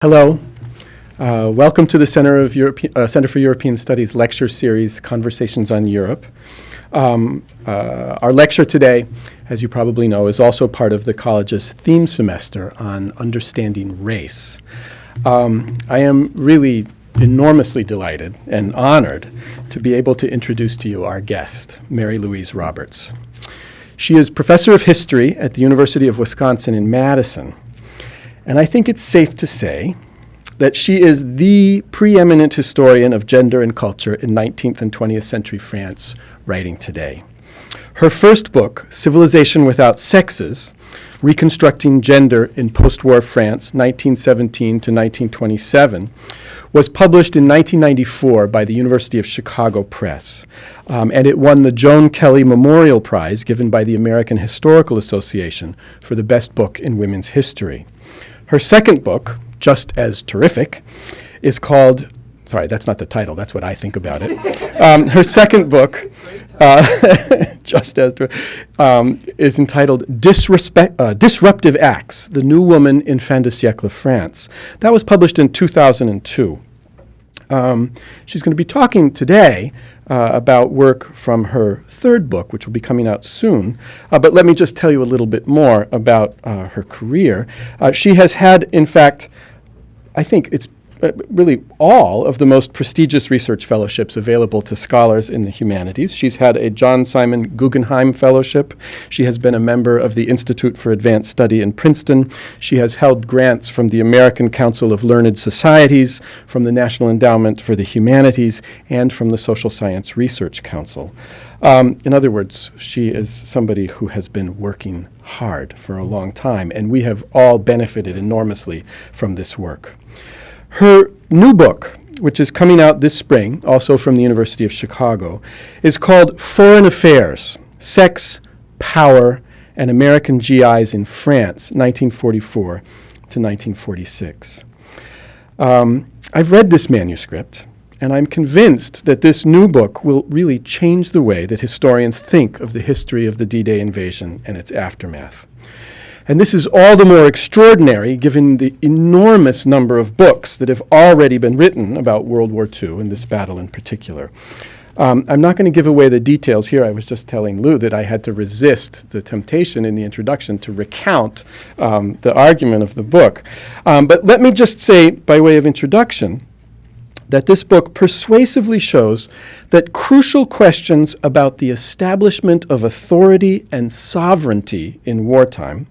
Hello. Welcome to the Center for European Studies lecture series, Conversations on Europe. Our lecture today, as you probably know, is also part of the college's theme semester on understanding race. I am really enormously delighted and honored to be able to introduce to you our guest, Mary Louise Roberts. She is professor of history at the University of Wisconsin in Madison. And I think it's safe to say that she is the preeminent historian of gender and culture in 19th and 20th century France writing today. Her first book, Civilization Without Sexes, Reconstructing Gender in Post-War France, 1917 to 1927, was published in 1994 by the University of Chicago Press. And it won the Joan Kelly Memorial Prize given by the American Historical Association for the best book in women's history. Her second book, just as terrific, is called, sorry, that's not the title, that's what I think about it. Her second book, just as is entitled Disruptive Acts, The New Woman in Fin de Siècle France. That was published in 2002. She's going to be talking today about work from her third book, which will be coming out soon. But let me just tell you a little bit more about her career. She has had, in fact, I think it's really all of the most prestigious research fellowships available to scholars in the humanities. She's had a John Simon Guggenheim Fellowship. She has been a member of the Institute for Advanced Study in Princeton. She has held grants from the American Council of Learned Societies, from the National Endowment for the Humanities, and from the Social Science Research Council. In other words, she is somebody who has been working hard for a long time, and we have all benefited enormously from this work. Her new book, which is coming out this spring, also from the University of Chicago, is called Foreign Affairs, Sex, Power, and American G.I.s in France, 1944 to 1946. I've read this manuscript, and I'm convinced that this new book will really change the way that historians think of the history of the D-Day invasion and its aftermath. And this is all the more extraordinary given the enormous number of books that have already been written about World War II and this battle in particular. I'm not going to give away the details here. I was just telling Lou that I had to resist the temptation in the introduction to recount the argument of the book. But let me just say, by way of introduction, that this book persuasively shows that crucial questions about the establishment of authority and sovereignty in wartime,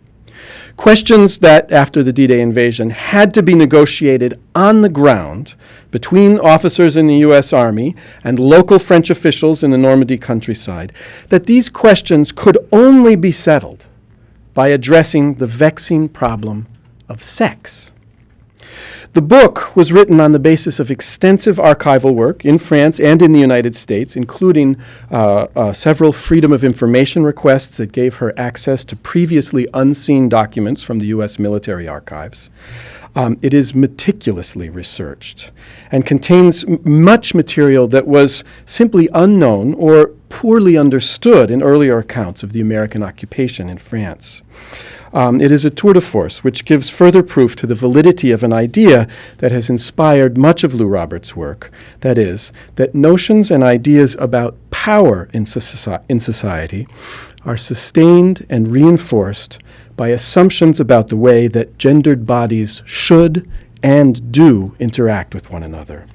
questions that, after the D-Day invasion, had to be negotiated on the ground between officers in the U.S. Army and local French officials in the Normandy countryside, that these questions could only be settled by addressing the vexing problem of sex. The book was written on the basis of extensive archival work in France and in the United States, including several Freedom of Information requests that gave her access to previously unseen documents from the U.S. military archives. It is meticulously researched and contains much material that was simply unknown or poorly understood in earlier accounts of the American occupation in France. It is a tour de force which gives further proof to the validity of an idea that has inspired much of Lou Roberts' work, that is, that notions and ideas about power in society are sustained and reinforced by assumptions about the way that gendered bodies should and do interact with one another.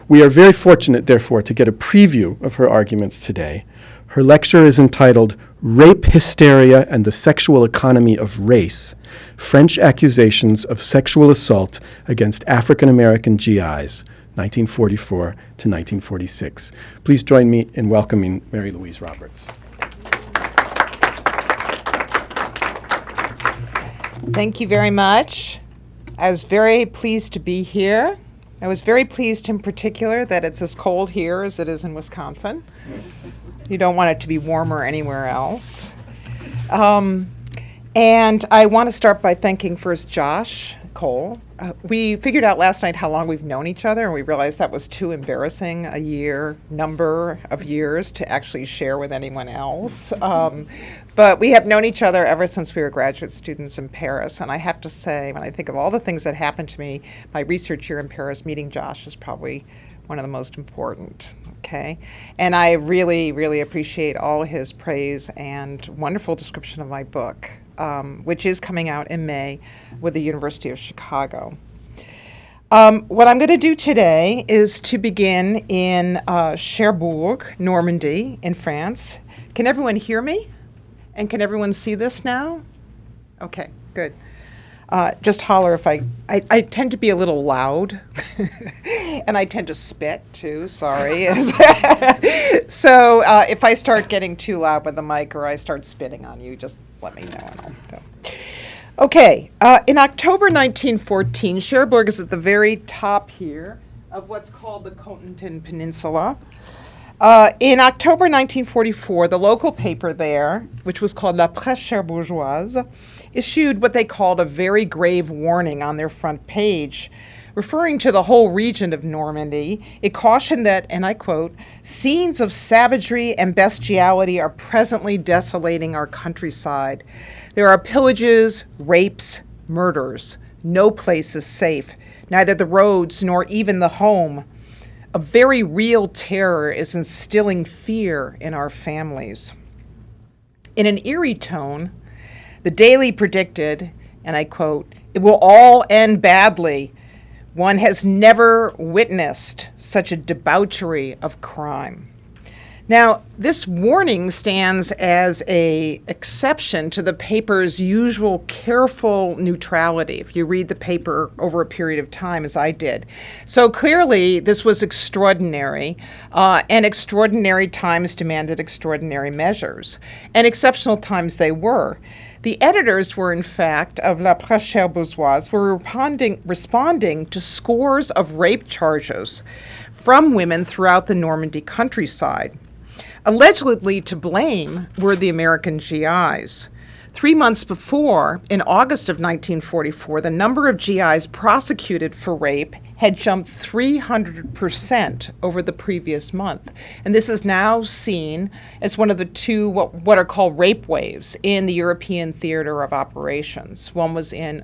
We are very fortunate, therefore, to get a preview of her arguments today. Her lecture is entitled Rape, Hysteria, and the Sexual Economy of Race, French Accusations of Sexual Assault Against African American G.I.s, 1944 to 1946. Please join me in welcoming Mary Louise Roberts. Thank you very much. I was very pleased to be here. I was very pleased in particular that it's as cold here as it is in Wisconsin. You don't want it to be warmer anywhere else. And I want to start by thanking first Josh Cole We figured out last night how long we've known each other, and we realized that was too embarrassing number of years to actually share with anyone else. But we have known each other ever since we were graduate students in Paris, and I have to say, when I think of all the things that happened to me, my research year in Paris, meeting Josh is probably one of the most important, okay? And I really, really appreciate all his praise and wonderful description of my book, which is coming out in May with the University of Chicago. What I'm going to do today is to begin in Cherbourg, Normandy, in France. Can everyone hear me? And can everyone see this now? Okay, good. Just holler if I tend to be a little loud, and I tend to spit too, sorry. So if I start getting too loud with the mic or I start spitting on you, just let me know and I'll go. Okay, in October 1914, Cherbourg is at the very top here of what's called the Cotentin Peninsula. In October 1944, the local paper there, which was called La Presse Cherbourgeoise, issued what they called a very grave warning on their front page. Referring to the whole region of Normandy, it cautioned that, and I quote, "Scenes of savagery and bestiality are presently desolating our countryside. There are pillages, rapes, murders. No place is safe, neither the roads nor even the home. A very real terror is instilling fear in our families." In an eerie tone, the Daily predicted, and I quote, "It will all end badly. One has never witnessed such a debauchery of crime." Now, this warning stands as an exception to the paper's usual careful neutrality, if you read the paper over a period of time, as I did. So clearly, this was extraordinary, and extraordinary times demanded extraordinary measures. And exceptional times they were. The editors were, in fact, of La Presse Cherbourgeoise, were responding to scores of rape charges from women throughout the Normandy countryside. Allegedly to blame were the American G.I.s. 3 months before, in August of 1944, the number of G.I.s prosecuted for rape had jumped 300% over the previous month. And this is now seen as one of the two what are called rape waves in the European theater of operations. One was in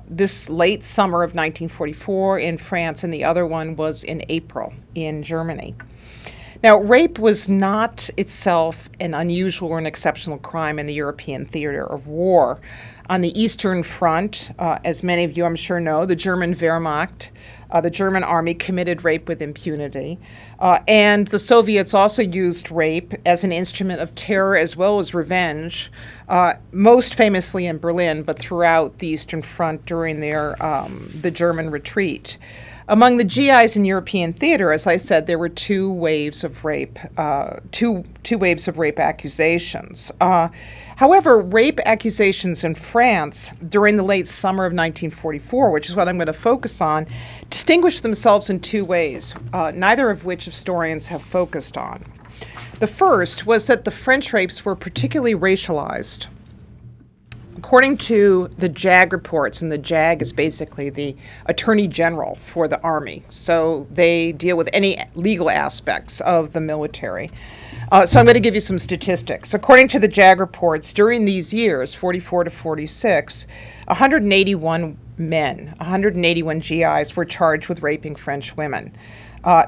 this late summer of 1944 in France, and the other one was in April in Germany. Now, rape was not itself an unusual or an exceptional crime in the European theater of war. On the Eastern Front, as many of you I'm sure know, the German Wehrmacht, the German army committed rape with impunity. And the Soviets also used rape as an instrument of terror as well as revenge, most famously in Berlin, but throughout the Eastern Front during the German retreat. Among the G.I.s in European theater, as I said, there were two waves of rape accusations. However, rape accusations in France during the late summer of 1944, which is what I'm going to focus on, distinguished themselves in two ways, neither of which historians have focused on. The first was that the French rapes were particularly racialized. According to the JAG reports, and the JAG is basically the Attorney General for the Army, so they deal with any legal aspects of the military. So I'm going to give you some statistics. According to the JAG reports, during these years, 44 to 46, 181 men, 181 G.I.s were charged with raping French women.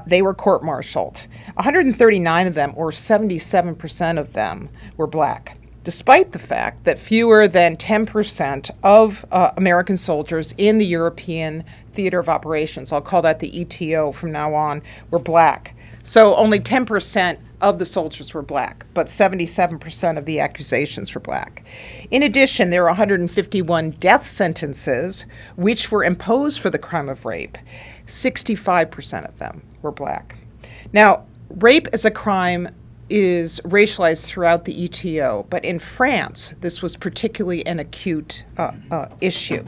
They were court-martialed. 139 of them, or 77% of them, were black, despite the fact that fewer than 10% of American soldiers in the European theater of operations, I'll call that the ETO from now on, were black. So only 10% of the soldiers were black, but 77% of the accusations were black. In addition, there were 151 death sentences which were imposed for the crime of rape. 65% of them were black. Now, rape as a crime is racialized throughout the ETO, but in France, this was particularly an acute issue.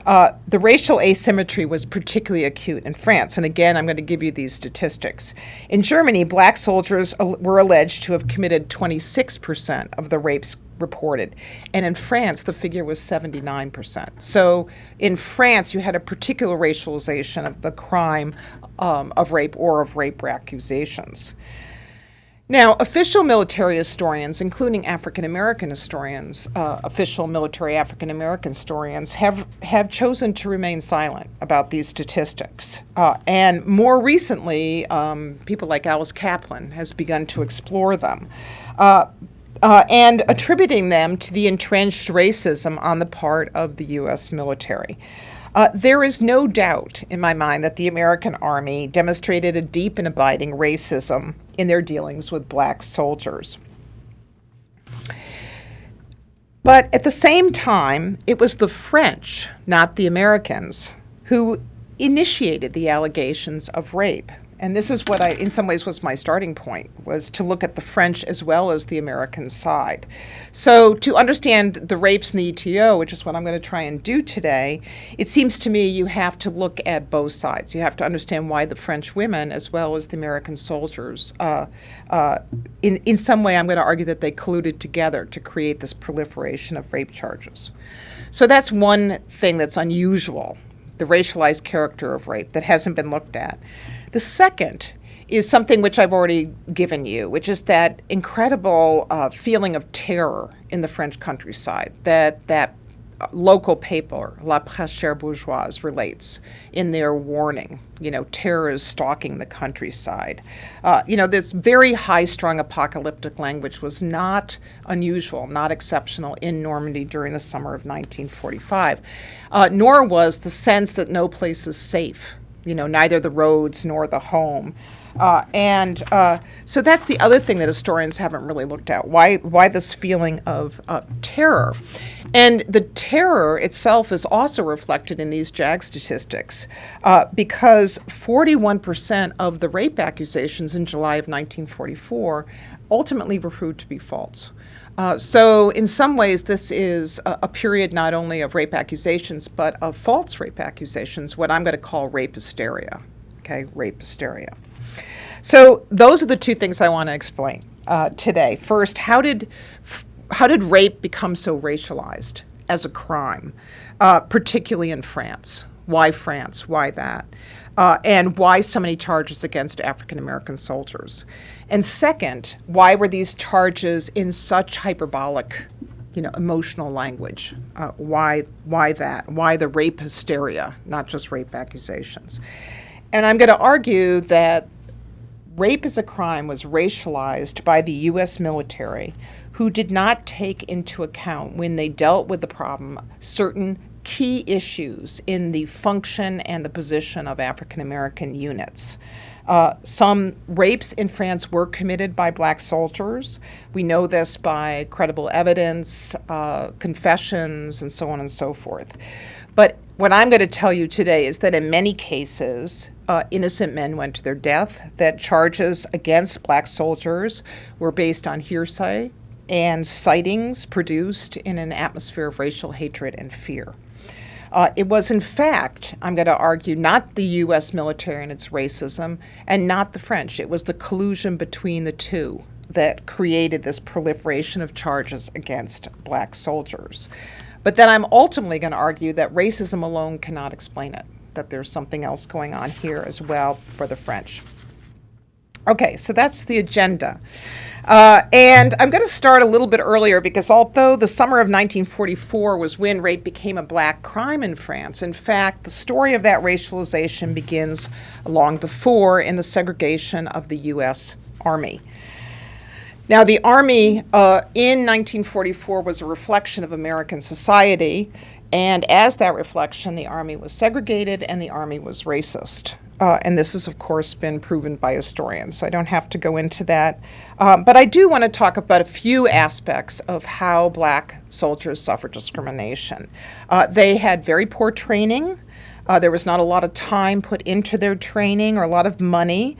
The racial asymmetry was particularly acute in France. And again, I'm going to give you these statistics. In Germany, black soldiers were alleged to have committed 26% of the rapes reported. And in France, the figure was 79%. So in France, you had a particular racialization of the crime of rape or of rape accusations. Now, official military historians, including African-American historians, official military African-American historians, have chosen to remain silent about these statistics. And more recently, people like Alice Kaplan has begun to explore them, and attributing them to the entrenched racism on the part of the U.S. military. There is no doubt in my mind that the American Army demonstrated a deep and abiding racism in their dealings with black soldiers. But at the same time, it was the French, not the Americans, who initiated the allegations of rape. And this is what in some ways was my starting point, was to look at the French as well as the American side. So to understand the rapes in the ETO, which is what I'm going to try and do today, it seems to me you have to look at both sides. You have to understand why the French women, as well as the American soldiers, in some way I'm going to argue that they colluded together to create this proliferation of rape charges. So that's one thing that's unusual, the racialized character of rape that hasn't been looked at. The second is something which I've already given you, which is that incredible feeling of terror in the French countryside that local paper, La Presse Bourgeoise, relates in their warning. Terror is stalking the countryside. This very high-strung apocalyptic language was not unusual, not exceptional in Normandy during the summer of 1945, nor was the sense that no place is safe. Neither the roads nor the home. So that's the other thing that historians haven't really looked at. Why this feeling of terror? And the terror itself is also reflected in these JAG statistics, because 41% of the rape accusations in July of 1944 ultimately were proved to be false. So in some ways, this is a period not only of rape accusations, but of false rape accusations, what I'm going to call rape hysteria. Okay, rape hysteria. So those are the two things I want to explain today. First, how did rape become so racialized as a crime, particularly in France? Why France? Why that? And why so many charges against African-American soldiers? And second, why were these charges in such hyperbolic, emotional language? Why that? Why the rape hysteria, not just rape accusations? And I'm going to argue that rape as a crime was racialized by the U.S. military, who did not take into account, when they dealt with the problem, certain key issues in the function and the position of African-American units. Some rapes in France were committed by black soldiers. We know this by credible evidence, confessions, and so on and so forth. But what I'm going to tell you today is that in many cases, innocent men went to their death, that charges against black soldiers were based on hearsay and sightings produced in an atmosphere of racial hatred and fear. It was, in fact, I'm going to argue, not the U.S. military and its racism, and not the French. It was the collusion between the two that created this proliferation of charges against black soldiers. But then I'm ultimately going to argue that racism alone cannot explain it, that there's something else going on here as well for the French. Okay, so that's the agenda. And I'm going to start a little bit earlier, because although the summer of 1944 was when rape became a black crime in France, in fact, the story of that racialization begins long before, in the segregation of the U.S. Army. Now, the Army in 1944 was a reflection of American society, and as that reflection, the Army was segregated and the Army was racist. And this has, of course, been proven by historians, so I don't have to go into that. But I do want to talk about a few aspects of how black soldiers suffered discrimination. They had very poor training. There was not a lot of time put into their training or a lot of money.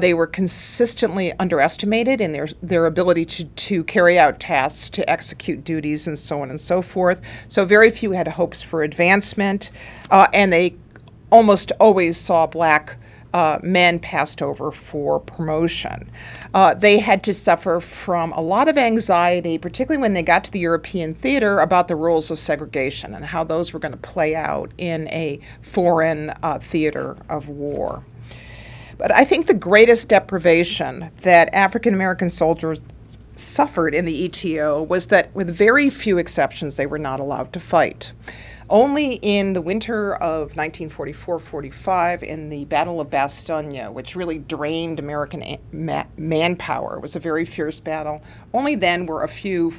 They were consistently underestimated in their ability to carry out tasks, to execute duties, and so on and so forth. So very few had hopes for advancement, and they almost always saw black men passed over for promotion. They had to suffer from a lot of anxiety, particularly when they got to the European theater, about the rules of segregation and how those were going to play out in a foreign theater of war. But I think the greatest deprivation that African American soldiers suffered in the ETO was that, with very few exceptions, they were not allowed to fight. Only in the winter of 1944-45, in the Battle of Bastogne, which really drained American manpower, it was a very fierce battle, only then were a few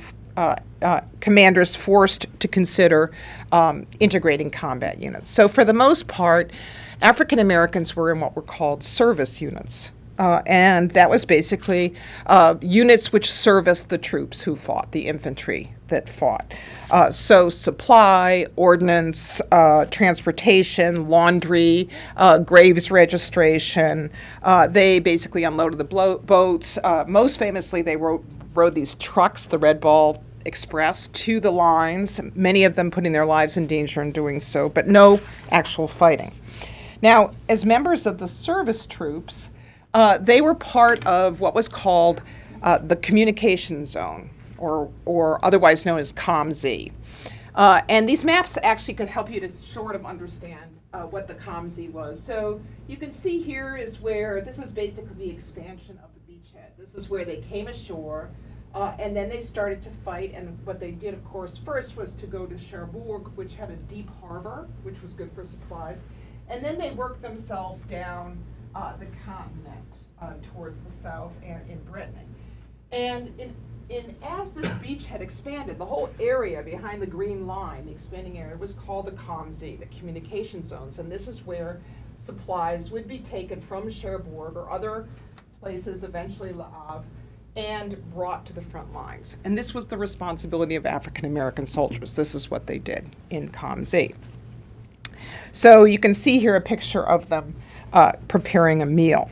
commanders forced to consider integrating combat units. So for the most part, African Americans were in what were called service units. And that was basically units which serviced the troops who fought, the infantry that fought. So supply, ordnance, transportation, laundry, graves registration. They basically unloaded the boats. Most famously, they rode these trucks, the Red Ball Express, to the lines, many of them putting their lives in danger in doing so, but no actual fighting. Now, as members of the service troops, they were part of what was called the communication zone, or otherwise known as COMZ. And these maps actually could help you to sort of understand what the COMZ was. So you can see here is where, this is basically the expansion of the beachhead. This is where they came ashore, and then they started to fight. And what they did, of course, first was to go to Cherbourg, which had a deep harbor, which was good for supplies. And then they worked themselves down the continent towards the south and in Brittany. And as this beach had expanded, the whole area behind the green line, the expanding area, was called the COMZ, the communication zones. And this is where supplies would be taken from Cherbourg or other places, eventually Le Havre, and brought to the front lines. And this was the responsibility of African American soldiers. This is what they did in COMZ. So you can see here a picture of them preparing a meal.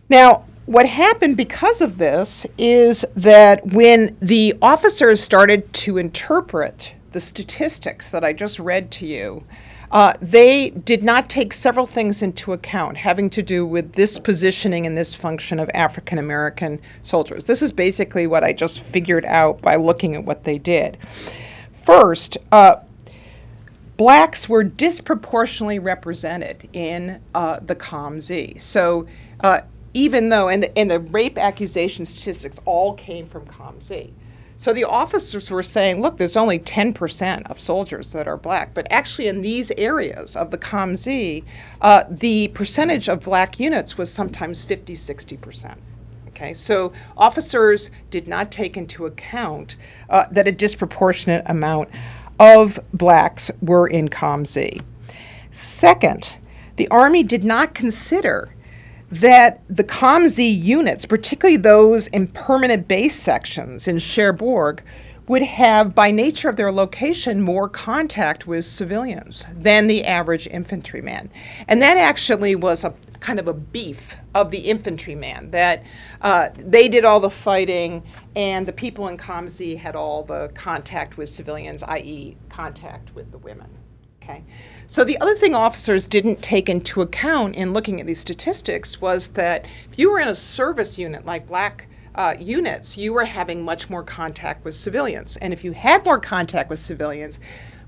Now, what happened because of this is that when the officers started to interpret the statistics that I just read to you, they did not take several things into account having to do with this positioning and this function of African American soldiers. This is basically what I just figured out by looking at what they did. First, blacks were disproportionately represented in the COMZ. So even though, and the rape accusation statistics all came from COMZ. So the officers were saying, look, there's only 10% of soldiers that are black. But actually in these areas of the COMZ, the percentage of black units was sometimes 50, 60%. Okay, so officers did not take into account that a disproportionate amount of blacks were in COMZ. Second, the Army did not consider that the COMZ units, particularly those in permanent base sections in Cherbourg, would have, by nature of their location, more contact with civilians than the average infantryman. And that actually was a kind of a beef of the infantryman, that they did all the fighting and the people in COMZ had all the contact with civilians, i.e. contact with the women. Okay. So the other thing officers didn't take into account in looking at these statistics was that if you were in a service unit like black units, you were having much more contact with civilians. And if you had more contact with civilians,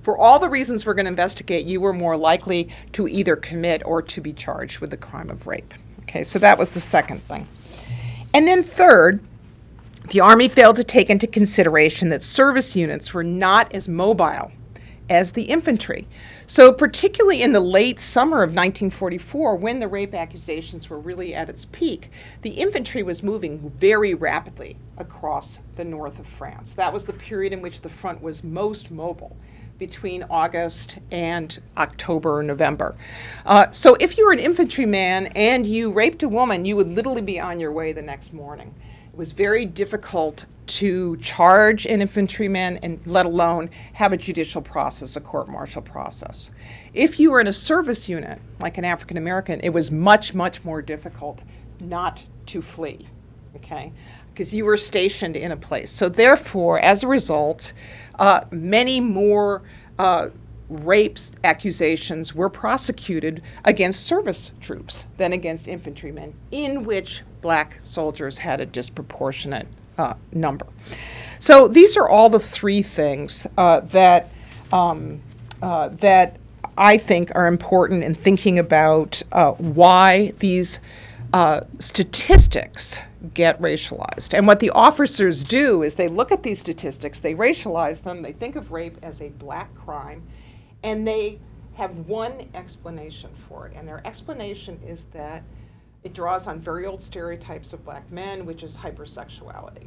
for all the reasons we're going to investigate, you were more likely to either commit or to be charged with the crime of rape. Okay, so that was the second thing. And then third, the Army failed to take into consideration that service units were not as mobile as the infantry. So particularly in the late summer of 1944, when the rape accusations were really at its peak, the infantry was moving very rapidly across the north of France. That was the period in which the front was most mobile, between August and October or November. So if you were an infantryman and you raped a woman, you would literally be on your way the next morning. was very difficult to charge an infantryman and let alone have a judicial process, a court-martial process. If you were in a service unit, like an African American, it was much, much more difficult not to flee, okay? Because you were stationed in a place. So therefore, as a result, many more rapes accusations were prosecuted against service troops than against infantrymen, in which black soldiers had a disproportionate number. So these are all the three things that I think are important in thinking about why these statistics get racialized. And what the officers do is they look at these statistics, they racialize them, they think of rape as a black crime, and they have one explanation for it. And their explanation is that it draws on very old stereotypes of black men, which is hypersexuality,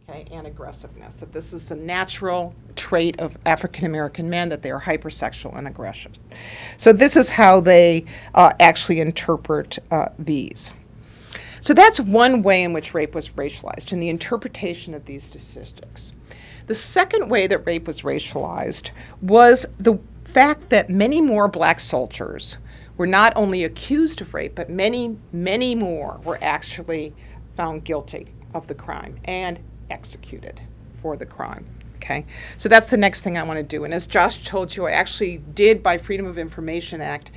okay, and aggressiveness, that this is a natural trait of African American men, that they are hypersexual and aggressive. So this is how they actually interpret these. So that's one way in which rape was racialized, in the interpretation of these statistics. The second way that rape was racialized was the fact that many more black soldiers were not only accused of rape, but many, many more were actually found guilty of the crime and executed for the crime. Okay, so that's the next thing I want to do. And as Josh told you, I actually did, by Freedom of Information Act,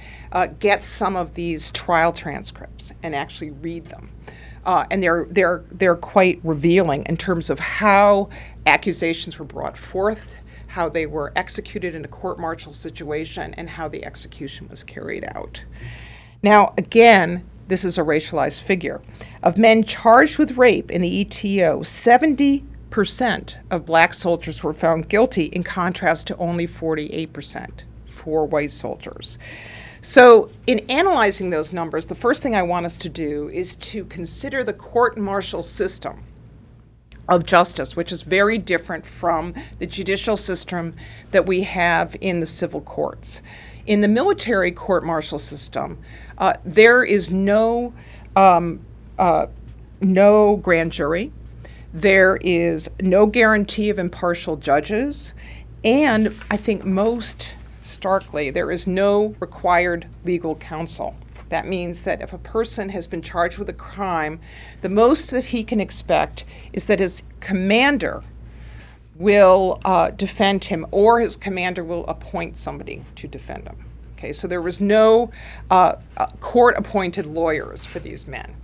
get some of these trial transcripts and actually read them. And they're quite revealing in terms of how accusations were brought forth, how they were executed in a court-martial situation, and how the execution was carried out. Now, again, this is a racialized figure. Of men charged with rape in the ETO, 70% of black soldiers were found guilty, in contrast to only 48% for white soldiers. So in analyzing those numbers, the first thing I want us to do is to consider the court-martial system of justice, which is very different from the judicial system that we have in the civil courts. In the military court-martial system, there is no grand jury. There is no guarantee of impartial judges, and I think most starkly, there is no required legal counsel. That means that if a person has been charged with a crime, the most that he can expect is that his commander will defend him, or his commander will appoint somebody to defend him. Okay, so there was no court-appointed lawyers for these men.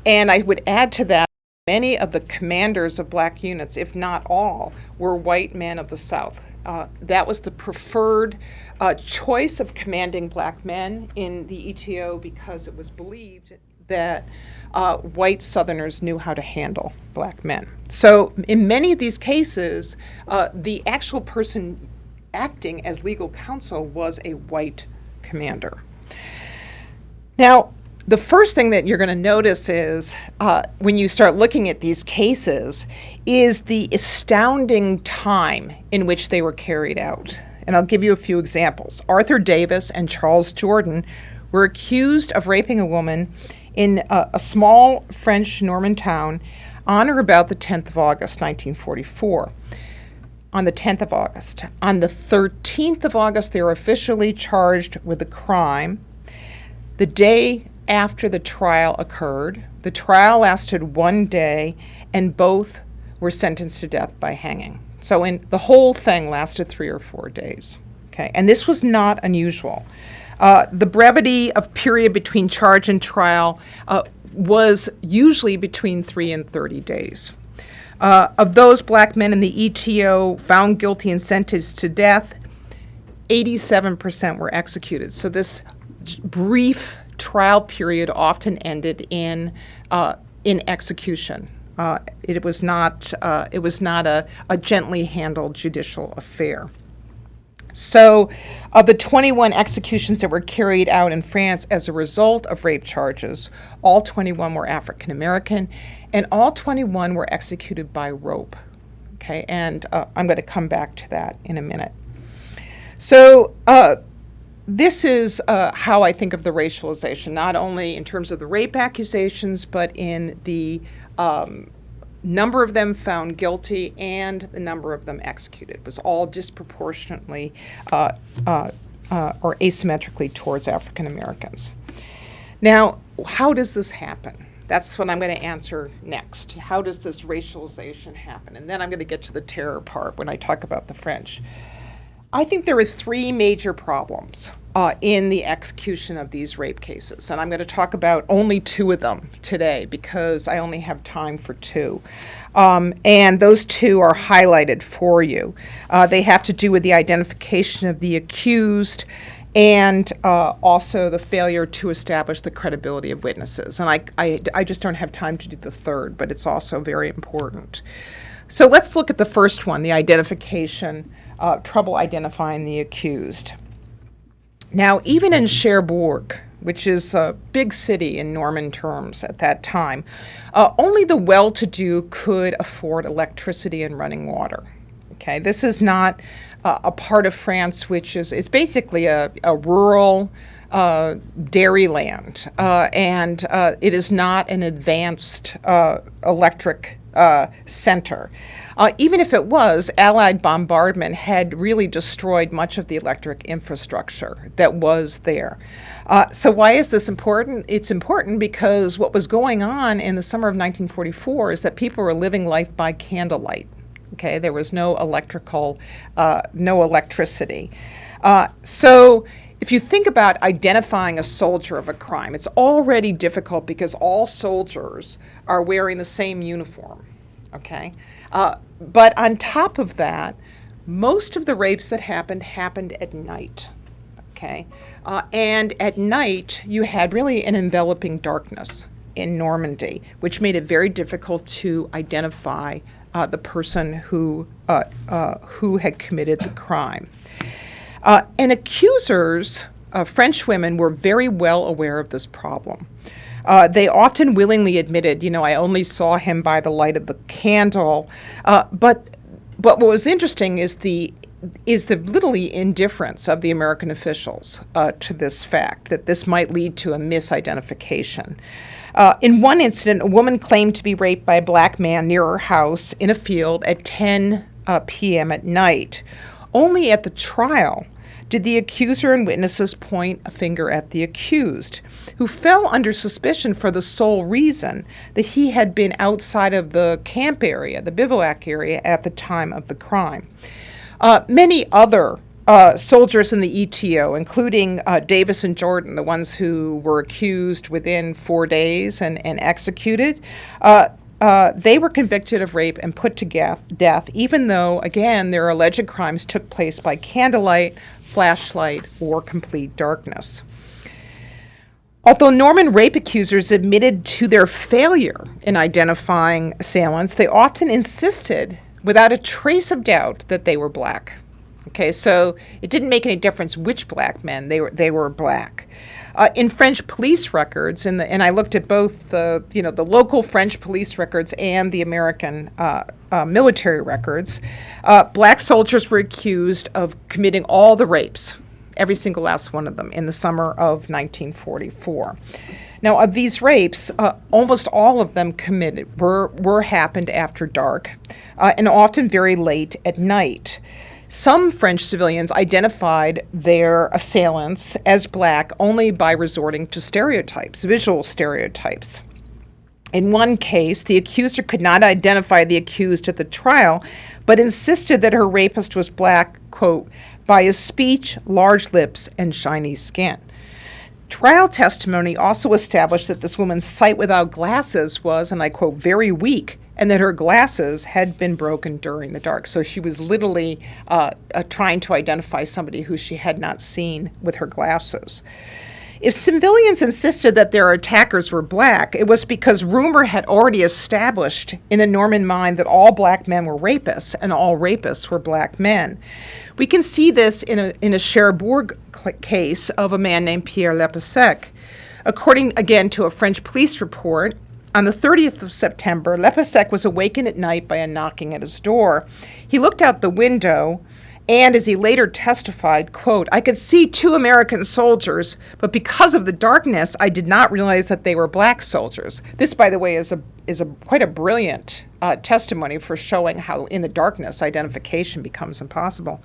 And I would add to that, many of the commanders of black units, if not all, were white men of the South. That was the preferred choice of commanding black men in the ETO, because it was believed that white Southerners knew how to handle black men. So in many of these cases, the actual person acting as legal counsel was a white commander. Now, the first thing that you're going to notice is, when you start looking at these cases, is the astounding time in which they were carried out. And I'll give you a few examples. Arthur Davis and Charles Jordan were accused of raping a woman in a small French Norman town on or about the 10th of August, 1944. On the 10th of August. On the 13th of August, they were officially charged with the crime. The day after the trial occurred, the trial lasted 1 day, and both were sentenced to death by hanging. So the whole thing lasted 3 or 4 days. Okay, and this was not unusual. The brevity of period between charge and trial was usually between 3 and 30 days. Of those black men in the ETO found guilty and sentenced to death, 87% were executed. So this brief trial period often ended in execution. It was not a gently handled judicial affair. So, of the 21 executions that were carried out in France as a result of rape charges, all 21 were African American, and all 21 were executed by rope. Okay, and I'm going to come back to that in a minute. So, this is how I think of the racialization, not only in terms of the rape accusations, but in the number of them found guilty and the number of them executed was all disproportionately or asymmetrically towards African Americans. Now, how does this happen? That's what I'm going to answer next. How does this racialization happen? And then I'm going to get to the terror part when I talk about the French. I think there are three major problems in the execution of these rape cases. And I'm going to talk about only two of them today because I only have time for two. And those two are highlighted for you. They have to do with the identification of the accused and also the failure to establish the credibility of witnesses. And I just don't have time to do the third, but it's also very important. So let's look at the first one, the identification, trouble identifying the accused. Now, even in Cherbourg, which is a big city in Norman terms at that time, only the well-to-do could afford electricity and running water. Okay, this is not a part of France which is, it's basically a rural dairy land, and it is not an advanced electric center. Even if it was, Allied bombardment had really destroyed much of the electric infrastructure that was there. So why is this important? It's important because what was going on in the summer of 1944 is that people were living life by candlelight. Okay, there was no electricity. So if you think about identifying a soldier of a crime, it's already difficult because all soldiers are wearing the same uniform, okay? But on top of that, most of the rapes that happened at night, okay? And at night, you had really an enveloping darkness in Normandy, which made it very difficult to identify the person who had committed the crime. And accusers, French women, were very well aware of this problem. They often willingly admitted, I only saw him by the light of the candle. But what was interesting is the literally indifference of the American officials to this fact, that this might lead to a misidentification. In one incident, a woman claimed to be raped by a black man near her house in a field at 10 p.m. at night. Only at the trial did the accuser and witnesses point a finger at the accused, who fell under suspicion for the sole reason that he had been outside of the camp area, the bivouac area, at the time of the crime. Many other soldiers in the ETO, including Davis and Jordan, the ones who were accused within 4 days and executed, they were convicted of rape and put to death, even though, again, their alleged crimes took place by candlelight, flashlight, or complete darkness. Although Norman rape accusers admitted to their failure in identifying assailants, they often insisted, without a trace of doubt, that they were black. Okay, so it didn't make any difference which black men they were black. In French police records, and I looked at both the local French police records and the American military records, black soldiers were accused of committing all the rapes, every single last one of them, in the summer of 1944. Now, of these rapes, almost all of them happened after dark, and often very late at night. Some French civilians identified their assailants as black only by resorting to stereotypes, visual stereotypes. In one case, the accuser could not identify the accused at the trial, but insisted that her rapist was black, quote, by his speech, large lips, and shiny skin. Trial testimony also established that this woman's sight without glasses was, and I quote, very weak, and that her glasses had been broken during the dark. So she was literally trying to identify somebody who she had not seen with her glasses. If civilians insisted that their attackers were black, it was because rumor had already established in the Norman mind that all black men were rapists and all rapists were black men. We can see this in a Cherbourg case of a man named Pierre Lepesec. According, again, to a French police report, on the 30th of September, Lepesec was awakened at night by a knocking at his door. He looked out the window And as he later testified, quote, "I could see 2 American soldiers, but because of the darkness, I did not realize that they were black soldiers." This, by the way, is quite a brilliant testimony for showing how in the darkness identification becomes impossible.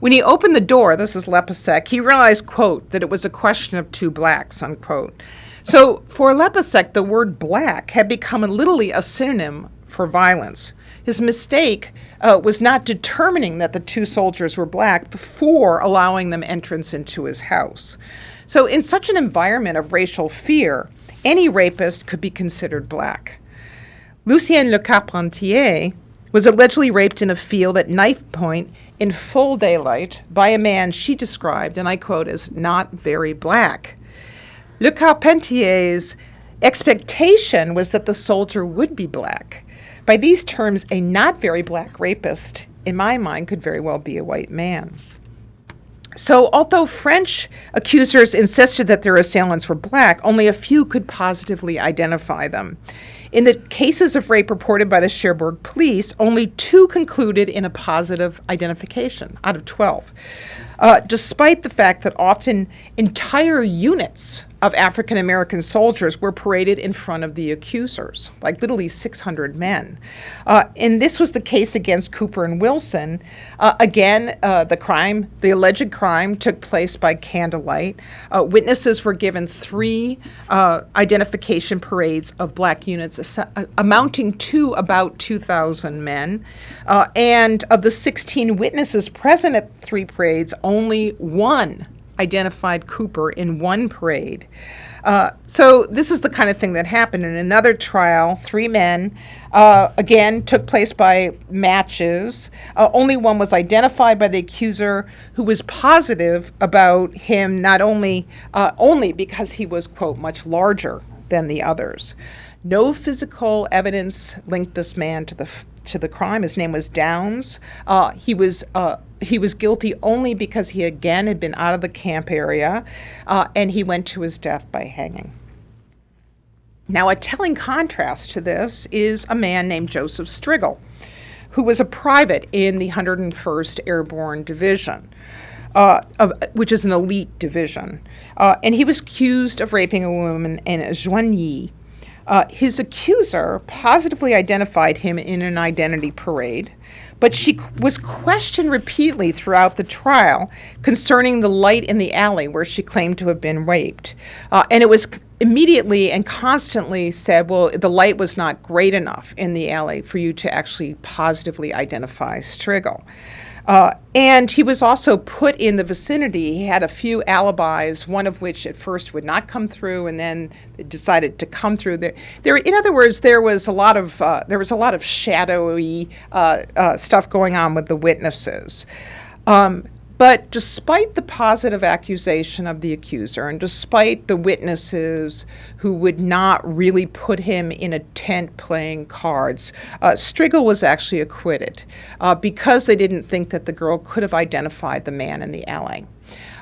When he opened the door, this is Lepesek, he realized, quote, that it was a question of 2 blacks, unquote. So for Lepesek, the word black had become literally a synonym for violence. His mistake was not determining that the 2 soldiers were black before allowing them entrance into his house. So in such an environment of racial fear, any rapist could be considered black. Lucienne Le Carpentier was allegedly raped in a field at knife point in full daylight by a man she described, and I quote, as not very black. Le Carpentier's expectation was that the soldier would be black. By these terms, a not very black rapist, in my mind, could very well be a white man. So although French accusers insisted that their assailants were black, only a few could positively identify them. In the cases of rape reported by the Cherbourg police, only 2 concluded in a positive identification out of 12, despite the fact that often entire units of African American soldiers were paraded in front of the accusers, like literally 600 men. And this was the case against Cooper and Wilson. Again, the alleged crime took place by candlelight. Witnesses were given 3 identification parades of black units, amounting to about 2,000 men. And of the 16 witnesses present at 3 parades, only 1 identified Cooper in 1 parade. So this is the kind of thing that happened. In another trial, 3 men, again, took place by matches. Only 1 was identified by the accuser, who was positive about him not only because he was, quote, much larger than the others. No physical evidence linked this man to the crime. His name was Downs. He was guilty only because he again had been out of the camp area, and he went to his death by hanging. Now, a telling contrast to this is a man named Joseph Striegel, who was a private in the 101st Airborne Division, which is an elite division, and he was accused of raping a woman in Joigny. His accuser positively identified him in an identity parade, but she was questioned repeatedly throughout the trial concerning the light in the alley where she claimed to have been raped. And it was immediately and constantly said, well, the light was not great enough in the alley for you to actually positively identify Striegel. And he was also put in the vicinity. He had a few alibis, one of which at first would not come through, and then decided to come through. In other words, there was a lot of shadowy stuff going on with the witnesses. But despite the positive accusation of the accuser, and despite the witnesses who would not really put him in a tent playing cards, Striegel was actually acquitted because they didn't think that the girl could have identified the man in the alley.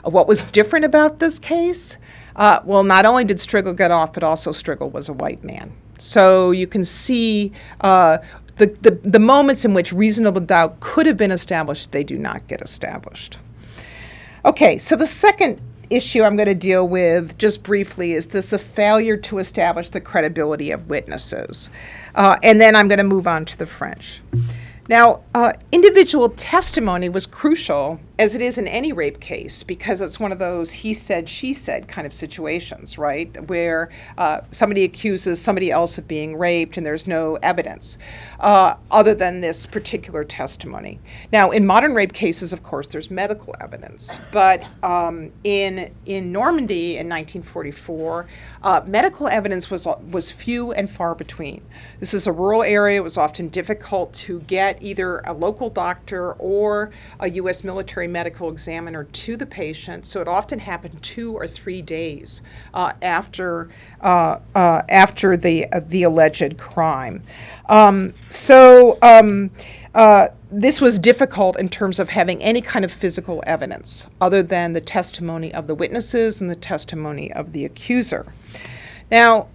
What was different about this case? Well, not only did Striegel get off, but also Striegel was a white man. So you can see the moments in which reasonable doubt could have been established, they do not get established. Okay, so the second issue I'm going to deal with just briefly is a failure to establish the credibility of witnesses. And then I'm going to move on to the French. Now, individual testimony was crucial, as it is in any rape case, because it's one of those he said, she said kind of situations, right, where somebody accuses somebody else of being raped and there's no evidence other than this particular testimony. Now, in modern rape cases, of course, there's medical evidence, but in Normandy in 1944, medical evidence was few and far between. This is a rural area. It was often difficult to get either a local doctor or a U.S. military medical examiner to the patient, so it often happened 2 or 3 days after the alleged crime. This was difficult in terms of having any kind of physical evidence other than the testimony of the witnesses and the testimony of the accuser. Now,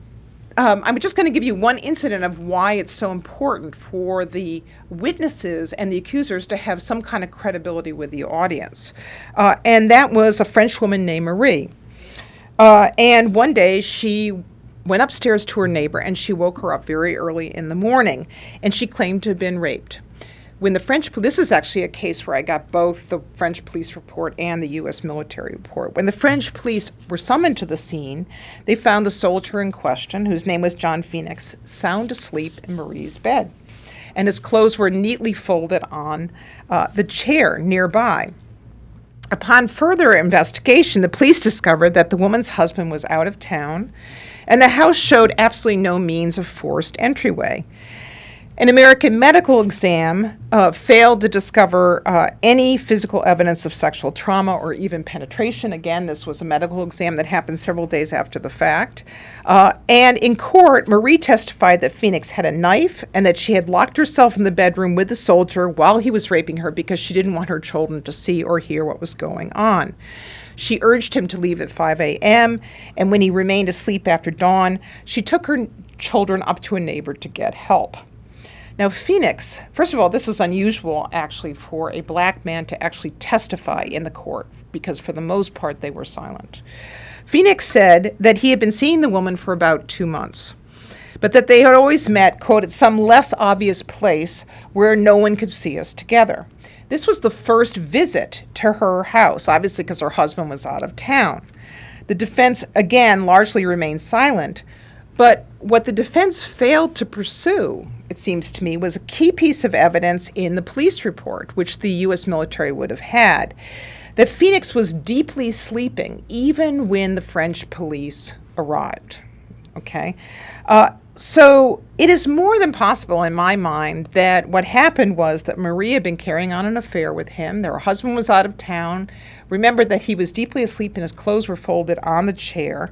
I'm just going to give you one incident of why it's so important for the witnesses and the accusers to have some kind of credibility with the audience. And that was a French woman named Marie. And one day she went upstairs to her neighbor and she woke her up very early in the morning, and she claimed to have been raped. When this is actually a case where I got both the French police report and the U.S. military report. When the French police were summoned to the scene, they found the soldier in question, whose name was John Phoenix, sound asleep in Marie's bed. And his clothes were neatly folded on the chair nearby. Upon further investigation, the police discovered that the woman's husband was out of town, and the house showed absolutely no means of forced entryway. An American medical exam failed to discover any physical evidence of sexual trauma or even penetration. Again, this was a medical exam that happened several days after the fact. And in court, Marie testified that Phoenix had a knife and that she had locked herself in the bedroom with the soldier while he was raping her because she didn't want her children to see or hear what was going on. She urged him to leave at 5 a.m., and when he remained asleep after dawn, she took her children up to a neighbor to get help. Now, Phoenix, first of all, this was unusual, actually, for a black man to actually testify in the court, because for the most part, they were silent. Phoenix said that he had been seeing the woman for about 2 months, but that they had always met, quote, at some less obvious place where no one could see us together. This was the first visit to her house, obviously because her husband was out of town. The defense, again, largely remained silent, but what the defense failed to pursue, it seems to me, was a key piece of evidence in the police report, which the U.S. military would have had, that Phoenix was deeply sleeping even when the French police arrived. Okay? So it is more than possible in my mind that what happened was that Marie had been carrying on an affair with him. Her husband was out of town. Remember that he was deeply asleep and his clothes were folded on the chair.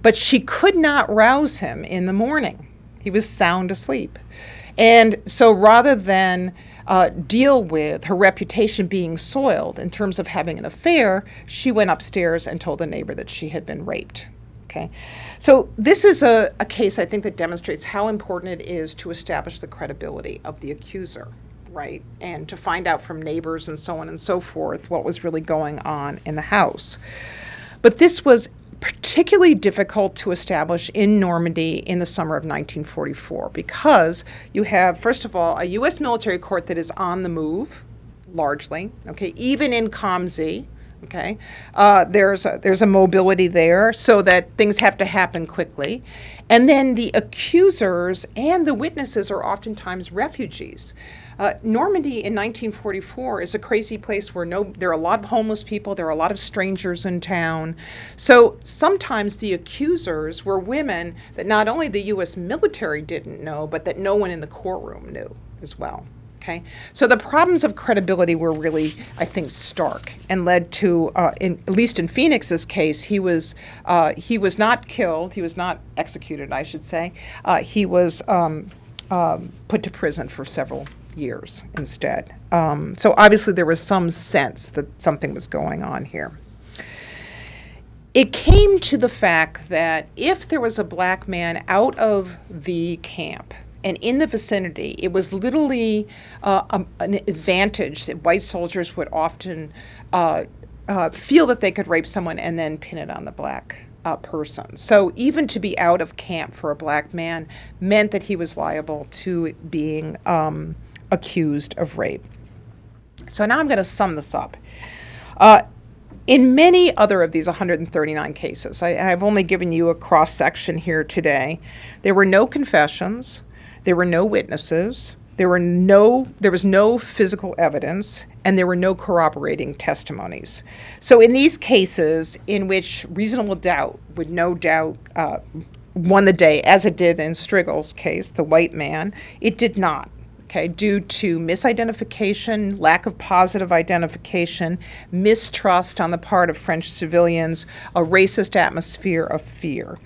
But she could not rouse him in the morning. He was sound asleep. And so rather than deal with her reputation being soiled in terms of having an affair, she went upstairs and told the neighbor that she had been raped. Okay, so this is a case, I think, that demonstrates how important it is to establish the credibility of the accuser, right? And to find out from neighbors and so on and so forth what was really going on in the house. But this was particularly difficult to establish in Normandy in the summer of 1944 because you have, first of all, a U.S. military court that is on the move, largely, okay, even in COMZ, okay, there's a mobility there so that things have to happen quickly. And then the accusers and the witnesses are oftentimes refugees. Normandy in 1944 is a crazy place where there are a lot of homeless people, there are a lot of strangers in town. So sometimes the accusers were women that not only the U.S. military didn't know, but that no one in the courtroom knew as well. Okay, so the problems of credibility were really, I think, stark and led to, at least in Phoenix's case, he was not killed, he was not executed, I should say. He was put to prison for several years instead. So obviously there was some sense that something was going on here. It came to the fact that if there was a black man out of the camp and in the vicinity, it was literally an advantage that white soldiers would often feel that they could rape someone and then pin it on the black person. So even to be out of camp for a black man meant that he was liable to being accused of rape. So now I'm going to sum this up. In many other of these 139 cases, I've only given you a cross-section here today, there were no confessions, there were no witnesses, there was no physical evidence, and there were no corroborating testimonies. So in these cases in which reasonable doubt would no doubt won the day, as it did in Striggle's case, the white man, it did not. Okay, due to misidentification, lack of positive identification, mistrust on the part of French civilians, a racist atmosphere of fear.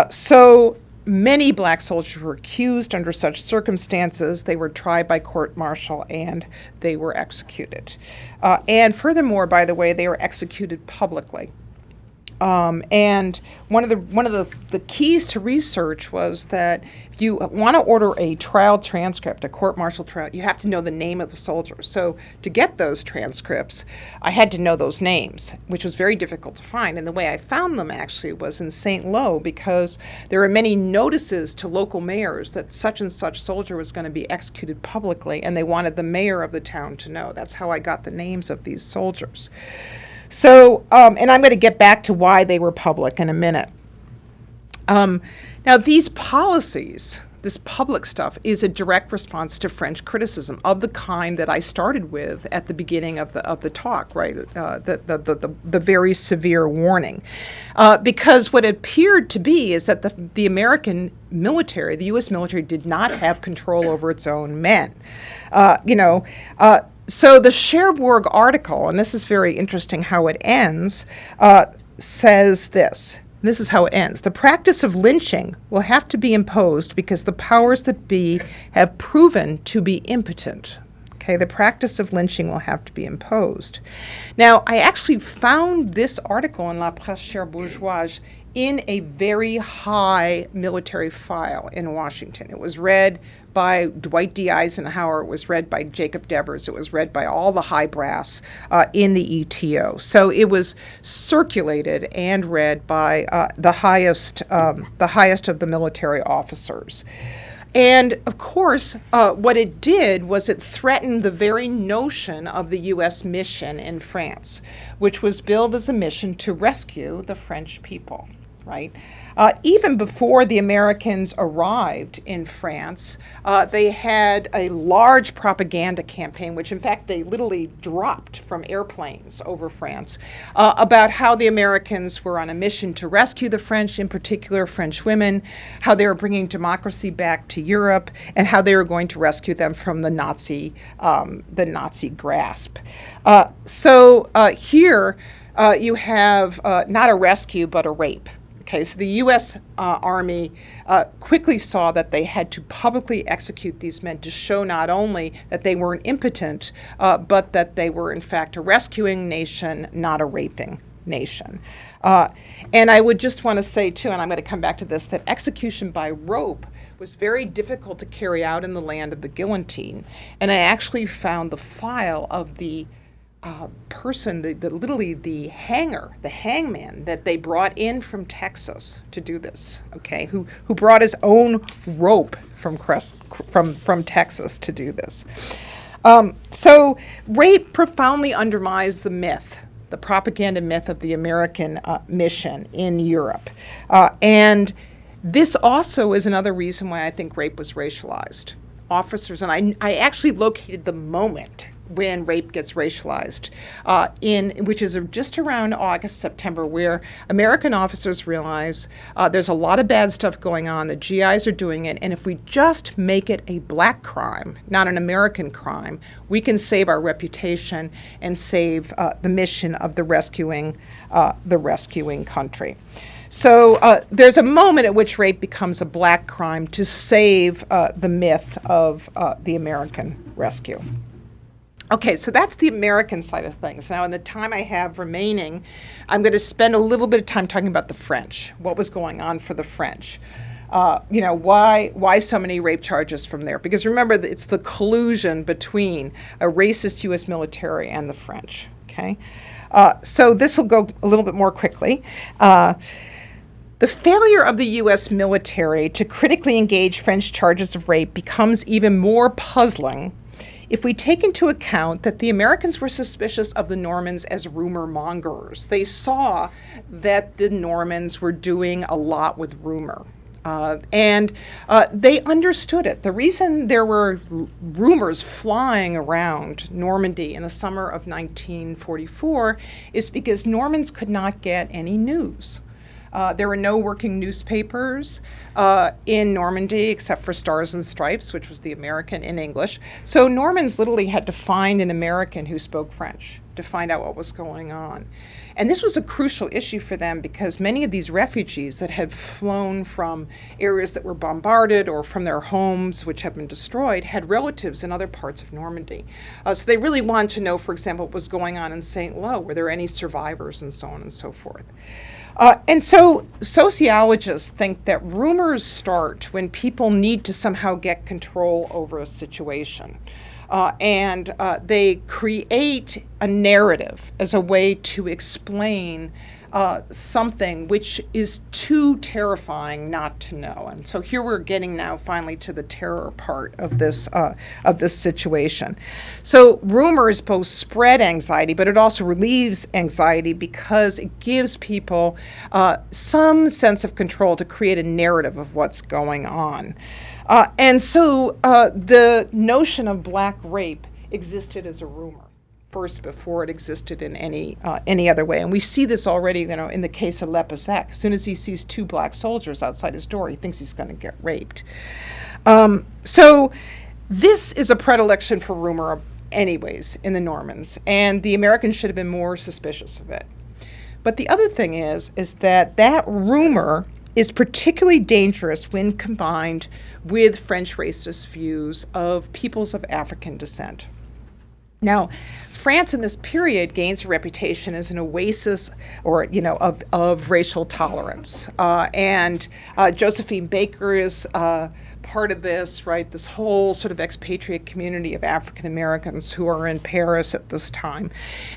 So many black soldiers were accused under such circumstances. They were tried by court-martial and they were executed. And furthermore, by the way, they were executed publicly. And one of the keys to research was that if you want to order a trial transcript, a court-martial trial, you have to know the name of the soldier. So to get those transcripts, I had to know those names, which was very difficult to find. And the way I found them actually was in St. Lo, because there were many notices to local mayors that such and such soldier was going to be executed publicly, and they wanted the mayor of the town to know. That's how I got the names of these soldiers. So, and I'm going to get back to why they were public in a minute. Now, these policies, this public stuff, is a direct response to French criticism of the kind that I started with at the beginning of the talk, right? The very severe warning, because what it appeared to be is that the American military, the U.S. military, did not have control over its own men. So the Cherbourg article, and this is very interesting how it ends, says this. This is how it ends. The practice of lynching will have to be imposed because the powers that be have proven to be impotent. Okay, the practice of lynching will have to be imposed. Now, I actually found this article in La Presse Cherbourgeoise in a very high military file in Washington. It was read by Dwight D. Eisenhower, it was read by Jacob Devers, it was read by all the high brass in the ETO. So it was circulated and read by the highest of the military officers. And of course, what it did was it threatened the very notion of the U.S. mission in France, which was billed as a mission to rescue the French people, right? Even before the Americans arrived in France, they had a large propaganda campaign, which in fact they literally dropped from airplanes over France, about how the Americans were on a mission to rescue the French, in particular French women, how they were bringing democracy back to Europe, and how they were going to rescue them from the Nazi grasp. So here you have not a rescue, but a rape. Okay, so the U.S. Army quickly saw that they had to publicly execute these men to show not only that they weren't impotent, but that they were in fact a rescuing nation, not a raping nation. And I would just want to say too, and I'm going to come back to this, that execution by rope was very difficult to carry out in the land of the guillotine. And I actually found the file of the person, literally the hangman that they brought in from Texas to do this, okay, who brought his own rope from Texas to do this. So rape profoundly undermines the myth, the propaganda myth of the American mission in Europe. And this also is another reason why I think rape was racialized. Officers, and I actually located the moment when rape gets racialized, which is just around August, September, where American officers realize there's a lot of bad stuff going on, the G.I.s are doing it, and if we just make it a black crime, not an American crime, we can save our reputation and save the mission of the rescuing country. So there's a moment at which rape becomes a black crime to save the myth of the American rescue. Okay, so that's the American side of things. Now, in the time I have remaining, I'm going to spend a little bit of time talking about the French, what was going on for the French. Why so many rape charges from there? Because remember, it's the collusion between a racist U.S. military and the French, okay? So this will go a little bit more quickly. The failure of the U.S. military to critically engage French charges of rape becomes even more puzzling if we take into account that the Americans were suspicious of the Normans as rumor mongers. They saw that the Normans were doing a lot with rumor. And they understood it. The reason there were rumors flying around Normandy in the summer of 1944 is because Normans could not get any news. There were no working newspapers in Normandy except for Stars and Stripes, which was the American in English. So Normans literally had to find an American who spoke French to find out what was going on. And this was a crucial issue for them because many of these refugees that had flown from areas that were bombarded or from their homes, which had been destroyed, had relatives in other parts of Normandy. So they really wanted to know, for example, what was going on in St. Lo. Were there any survivors and so on and so forth. And so sociologists think that rumors start when people need to somehow get control over a situation. And they create a narrative as a way to explain something which is too terrifying not to know. And so here we're getting now finally to the terror part of this situation. So rumors both spread anxiety, but it also relieves anxiety because it gives people some sense of control to create a narrative of what's going on. And so the notion of black rape existed as a rumor first before it existed in any other way. And we see this already, in the case of Lepizek. As soon as he sees two black soldiers outside his door, he thinks he's going to get raped. So this is a predilection for rumor anyways in the Normans, and the Americans should have been more suspicious of it. But the other thing is that rumor is particularly dangerous when combined with French racist views of peoples of African descent. Now, France in this period gains a reputation as an oasis of racial tolerance. And Josephine Baker is part of this, right? This whole sort of expatriate community of African Americans who are in Paris at this time.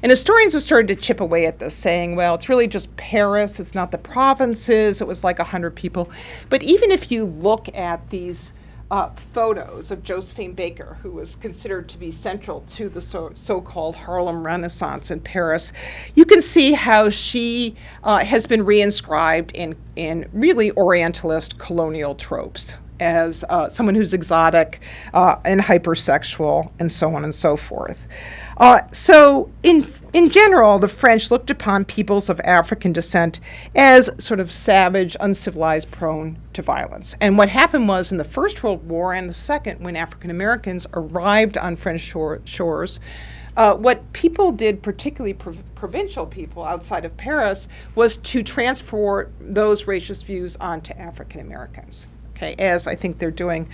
And historians have started to chip away at this, saying, well, it's really just Paris, it's not the provinces, it was like 100 people. But even if you look at these photos of Josephine Baker, who was considered to be central to the so-called Harlem Renaissance in Paris, you can see how she has been reinscribed in really Orientalist colonial tropes as someone who's exotic and hypersexual and so on and so forth. So in general, the French looked upon peoples of African descent as sort of savage, uncivilized, prone to violence. And what happened was in the First World War and the Second, when African Americans arrived on French shores, what people did, particularly provincial people outside of Paris, was to transport those racist views onto African Americans, okay, as I think they're doing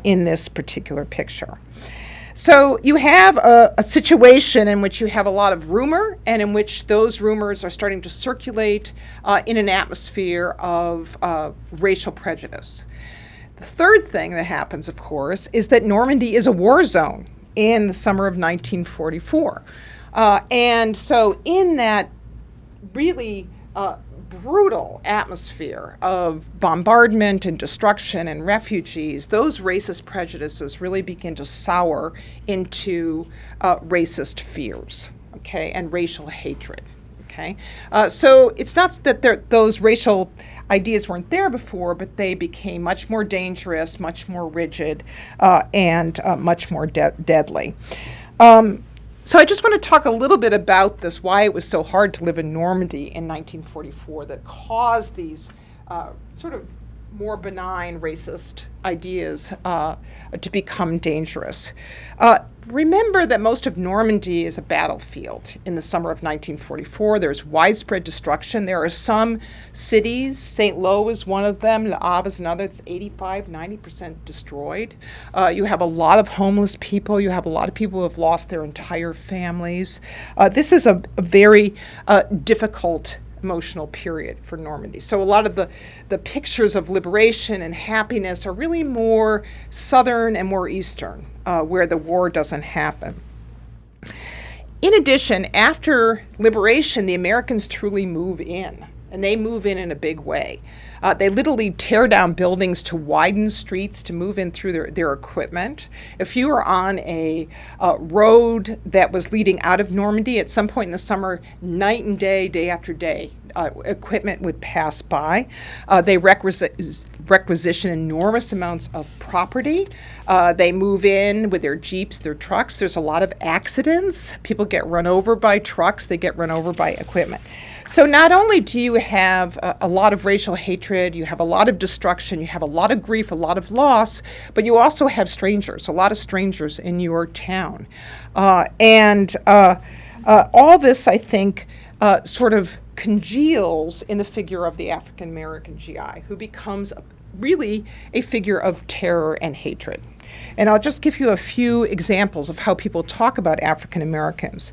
in this particular picture. So you have a situation in which you have a lot of rumor and in which those rumors are starting to circulate in an atmosphere of racial prejudice. The third thing that happens, of course, is that Normandy is a war zone in the summer of 1944. And so in that really brutal atmosphere of bombardment and destruction and refugees, those racist prejudices really begin to sour into racist fears, okay, and racial hatred. Okay, so it's not that those racial ideas weren't there before, but they became much more dangerous, much more rigid, and much more deadly. So I just want to talk a little bit about this, why it was so hard to live in Normandy in 1944 that caused these sort of more benign racist ideas to become dangerous. Remember that most of Normandy is a battlefield in the summer of 1944. There's widespread destruction. There are some cities, St. Lo is one of them, Le Havre is another, it's 85-90% destroyed. You have a lot of homeless people. You have a lot of people who have lost their entire families. This is a very difficult emotional period for Normandy. So a lot of the pictures of liberation and happiness are really more southern and more eastern, where the war doesn't happen. In addition, after liberation, the Americans truly move in, and they move in a big way. They literally tear down buildings to widen streets to move in through their equipment. If you were on a road that was leading out of Normandy, at some point in the summer, night and day after day, equipment would pass by. They requisition enormous amounts of property. They move in with their Jeeps, their trucks. There's a lot of accidents. People get run over by trucks. They get run over by equipment. So not only do you have a lot of racial hatred, you have a lot of destruction, you have a lot of grief, a lot of loss, but you also have strangers, a lot of strangers in your town. All this, I think, sort of congeals in the figure of the African American GI, who becomes really a figure of terror and hatred. And I'll just give you a few examples of how people talk about African Americans.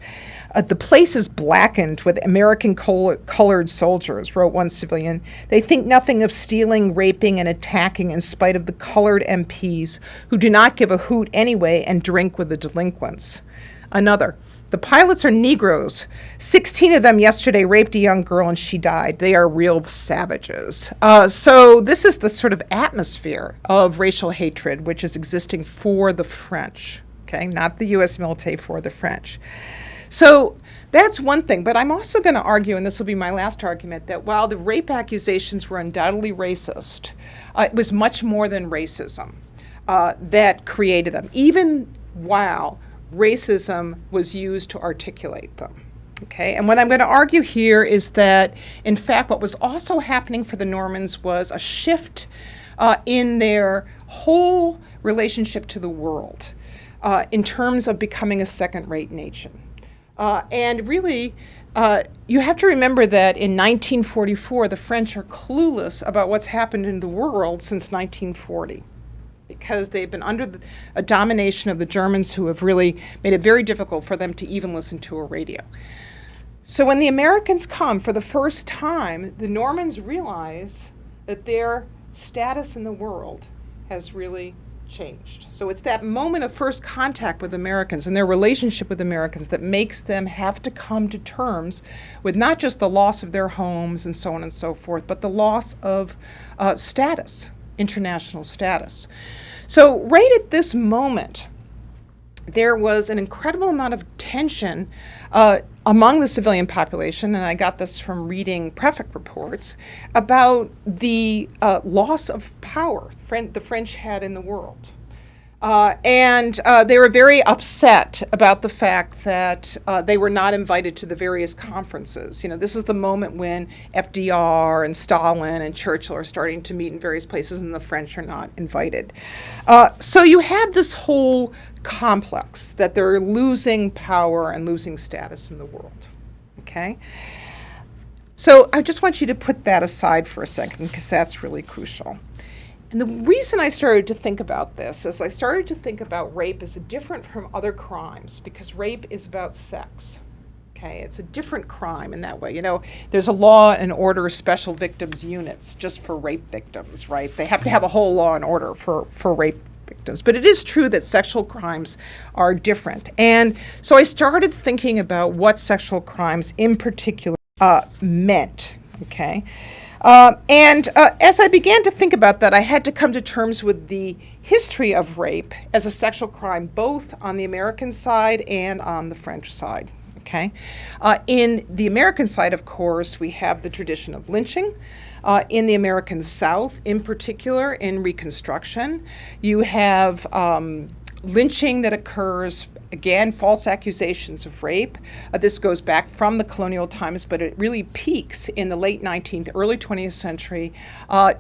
The place is blackened with American colored soldiers, wrote one civilian. They think nothing of stealing, raping, and attacking in spite of the colored MPs who do not give a hoot anyway and drink with the delinquents. Another, the pilots are Negroes. 16 of them yesterday raped a young girl and she died. They are real savages. So this is the sort of atmosphere of racial hatred which is existing for the French, okay? Not the U.S. military, for the French. So that's one thing, but I'm also going to argue, and this will be my last argument, that while the rape accusations were undoubtedly racist, it was much more than racism that created them, even while racism was used to articulate them. Okay, and what I'm going to argue here is that, in fact, what was also happening for the Normans was a shift in their whole relationship to the world in terms of becoming a second-rate nation. And really, you have to remember that in 1944, the French are clueless about what's happened in the world since 1940. Because they've been under a domination of the Germans, who have really made it very difficult for them to even listen to a radio. So when the Americans come for the first time, the Normans realize that their status in the world has really changed. So it's that moment of first contact with Americans and their relationship with Americans that makes them have to come to terms with not just the loss of their homes and so on and so forth, but the loss of status, international status. So right at this moment, there was an incredible amount of tension among the civilian population, and I got this from reading prefect reports, about the loss of power the French had in the world. And they were very upset about the fact that they were not invited to the various conferences. You know, this is the moment when FDR and Stalin and Churchill are starting to meet in various places, and the French are not invited. So you have this whole complex that they're losing power and losing status in the world. Okay? So I just want you to put that aside for a second, because that's really crucial. And the reason I started to think about this is I started to think about rape as different from other crimes, because rape is about sex. Okay, it's a different crime in that way. You know, there's a law and order special victims units just for rape victims, right? They have to have a whole law and order for rape victims. But it is true that sexual crimes are different. And so I started thinking about what sexual crimes in particular meant, okay? And as I began to think about that, I had to come to terms with the history of rape as a sexual crime, both on the American side and on the French side. Okay, in the American side, of course, we have the tradition of lynching. In the American South, in particular, in Reconstruction, you have lynching that occurs. Again, false accusations of rape. This goes back from the colonial times, but it really peaks in the late 19th, early 20th century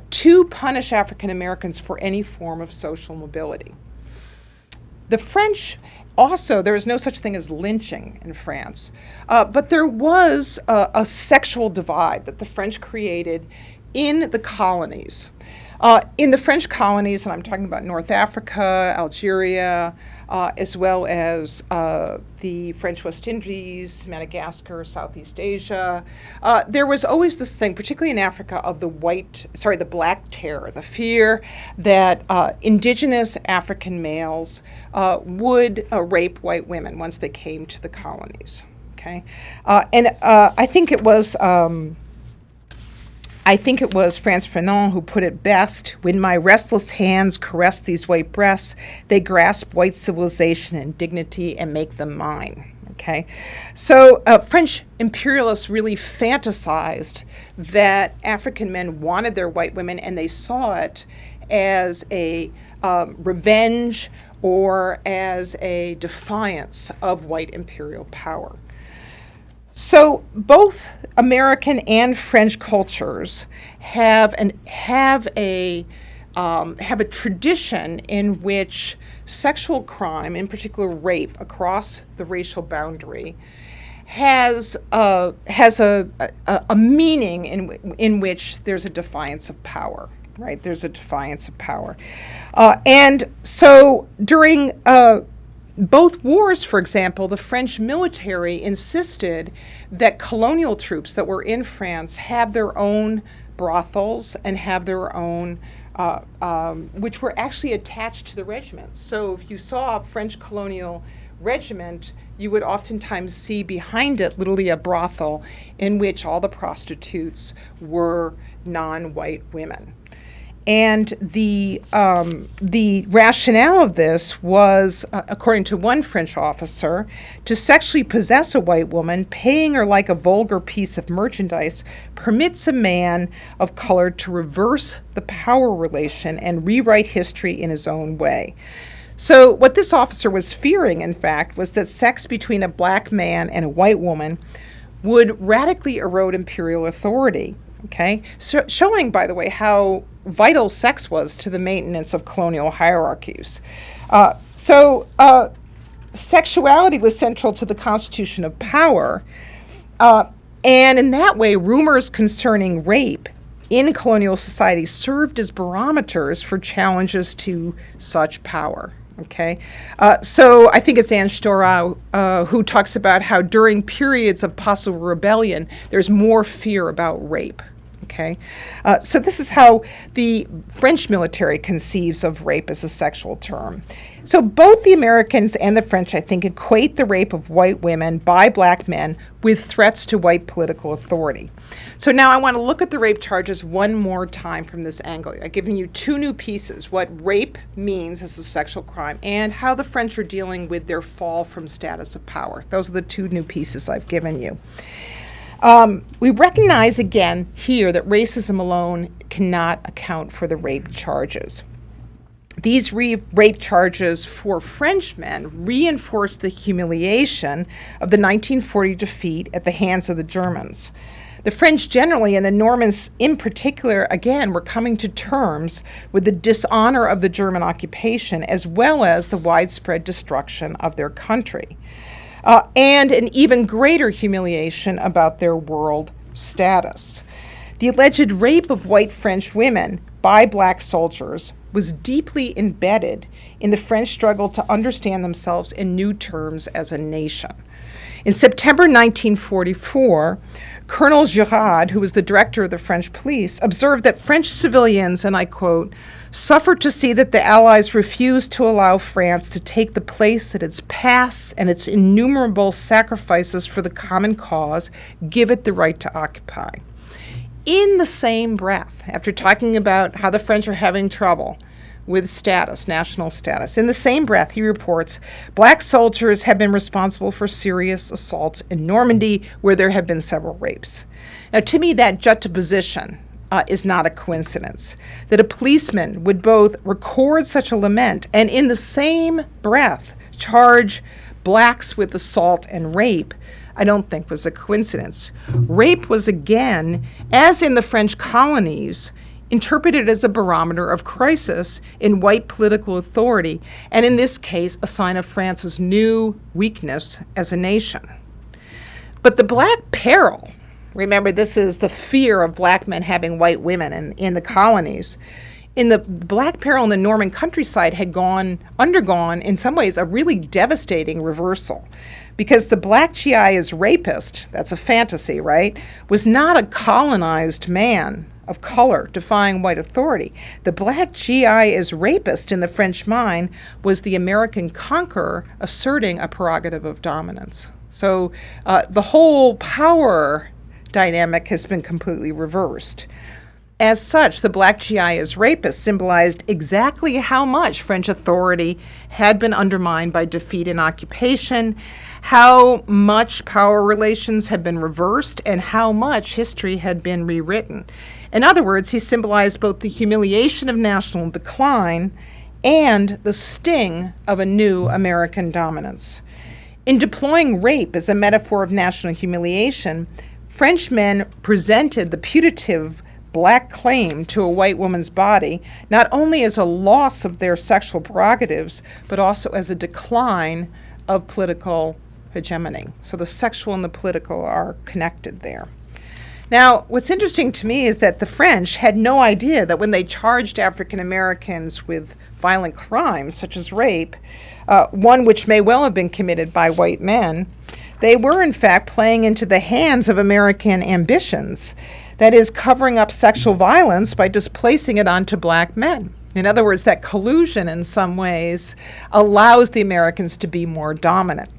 to punish African Americans for any form of social mobility. The French also, there is no such thing as lynching in France, but there was a sexual divide that the French created in the colonies. In the French colonies, and I'm talking about North Africa, Algeria, as well as the French West Indies, Madagascar, Southeast Asia, there was always this thing, particularly in Africa, of the Black Terror, the fear that indigenous African males would rape white women once they came to the colonies. Okay, and I think it was Frantz Fanon who put it best: when my restless hands caress these white breasts, they grasp white civilization and dignity and make them mine. Okay, so French imperialists really fantasized that African men wanted their white women, and they saw it as a revenge or as a defiance of white imperial power. So both American and French cultures have a tradition in which sexual crime, in particular rape across the racial boundary, has a meaning in which there's a defiance of power, right? There's a defiance of power. And so during both wars, for example, the French military insisted that colonial troops that were in France have their own brothels and have their own, which were actually attached to the regiments. So if you saw a French colonial regiment, you would oftentimes see behind it literally a brothel in which all the prostitutes were non-white women. And the rationale of this was, according to one French officer, to sexually possess a white woman, paying her like a vulgar piece of merchandise, permits a man of color to reverse the power relation and rewrite history in his own way. So what this officer was fearing, in fact, was that sex between a black man and a white woman would radically erode imperial authority. Okay, so showing, by the way, how vital sex was to the maintenance of colonial hierarchies. Sexuality was central to the constitution of power, and in that way, rumors concerning rape in colonial society served as barometers for challenges to such power. Okay, so I think it's Anne Storau who talks about how during periods of possible rebellion, there's more fear about rape. Okay, so this is how the French military conceives of rape as a sexual term. So both the Americans and the French, I think, equate the rape of white women by black men with threats to white political authority. So now I want to look at the rape charges one more time from this angle. I've given you two new pieces, what rape means as a sexual crime and how the French are dealing with their fall from status of power. Those are the two new pieces I've given you. We recognize again here that racism alone cannot account for the rape charges. These rape charges for Frenchmen reinforce the humiliation of the 1940 defeat at the hands of the Germans. The French generally, and the Normans in particular, again, were coming to terms with the dishonor of the German occupation as well as the widespread destruction of their country. And an even greater humiliation about their world status. The alleged rape of white French women by black soldiers was deeply embedded in the French struggle to understand themselves in new terms as a nation. In September 1944, Colonel Giraud, who was the director of the French police, observed that French civilians, and I quote, suffered to see that the Allies refused to allow France to take the place that its past and its innumerable sacrifices for the common cause give it the right to occupy. In the same breath, after talking about how the French are having trouble with status, national status, in the same breath, he reports, black soldiers have been responsible for serious assaults in Normandy, where there have been several rapes. Now, to me, that juxtaposition is not a coincidence. That a policeman would both record such a lament and in the same breath charge blacks with assault and rape, I don't think was a coincidence. Rape was again, as in the French colonies, interpreted as a barometer of crisis in white political authority, and in this case, a sign of France's new weakness as a nation. But the black peril, remember this is the fear of black men having white women in the colonies, in the black peril in the Norman countryside had undergone, in some ways, a really devastating reversal. Because the black G.I.s rapist, that's a fantasy, right, was not a colonized man of color defying white authority. The black G.I.s rapist in the French mind was the American conqueror asserting a prerogative of dominance. So the whole power dynamic has been completely reversed. As such, the black G.I.s rapist symbolized exactly how much French authority had been undermined by defeat and occupation, how much power relations had been reversed, and how much history had been rewritten. In other words, he symbolized both the humiliation of national decline and the sting of a new American dominance. In deploying rape as a metaphor of national humiliation, French men presented the putative black claim to a white woman's body not only as a loss of their sexual prerogatives, but also as a decline of political hegemony. So the sexual and the political are connected there. Now, what's interesting to me is that the French had no idea that when they charged African Americans with violent crimes, such as rape, one which may well have been committed by white men, they were in fact playing into the hands of American ambitions. That is, covering up sexual violence by displacing it onto black men. In other words, that collusion in some ways allows the Americans to be more dominant.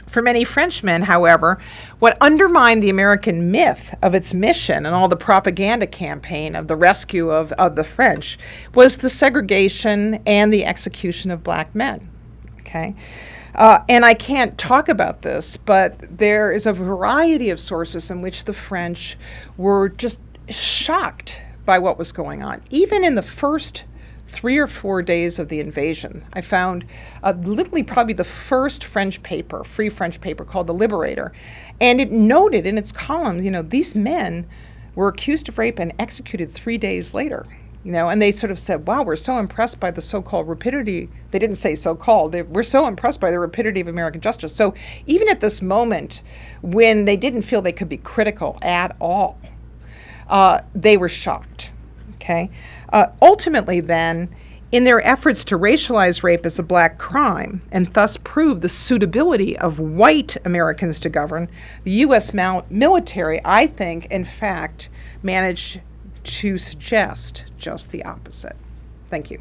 For many Frenchmen, however, what undermined the American myth of its mission and all the propaganda campaign of the rescue of the French was the segregation and the execution of black men. Okay? And I can't talk about this, but there is a variety of sources in which the French were just shocked by what was going on. Even in the first 3 or 4 days of the invasion, I found literally probably the first French paper, free French paper called The Liberator, and it noted in its columns, these men were accused of rape and executed 3 days later. And they sort of said, wow, we're so impressed by the so-called rapidity. They didn't say so-called. We're so impressed by the rapidity of American justice. So even at this moment, when they didn't feel they could be critical at all, they were shocked. Okay. Ultimately, then, in their efforts to racialize rape as a black crime and thus prove the suitability of white Americans to govern, the U.S. military, I think, in fact, managed to suggest just the opposite. Thank you.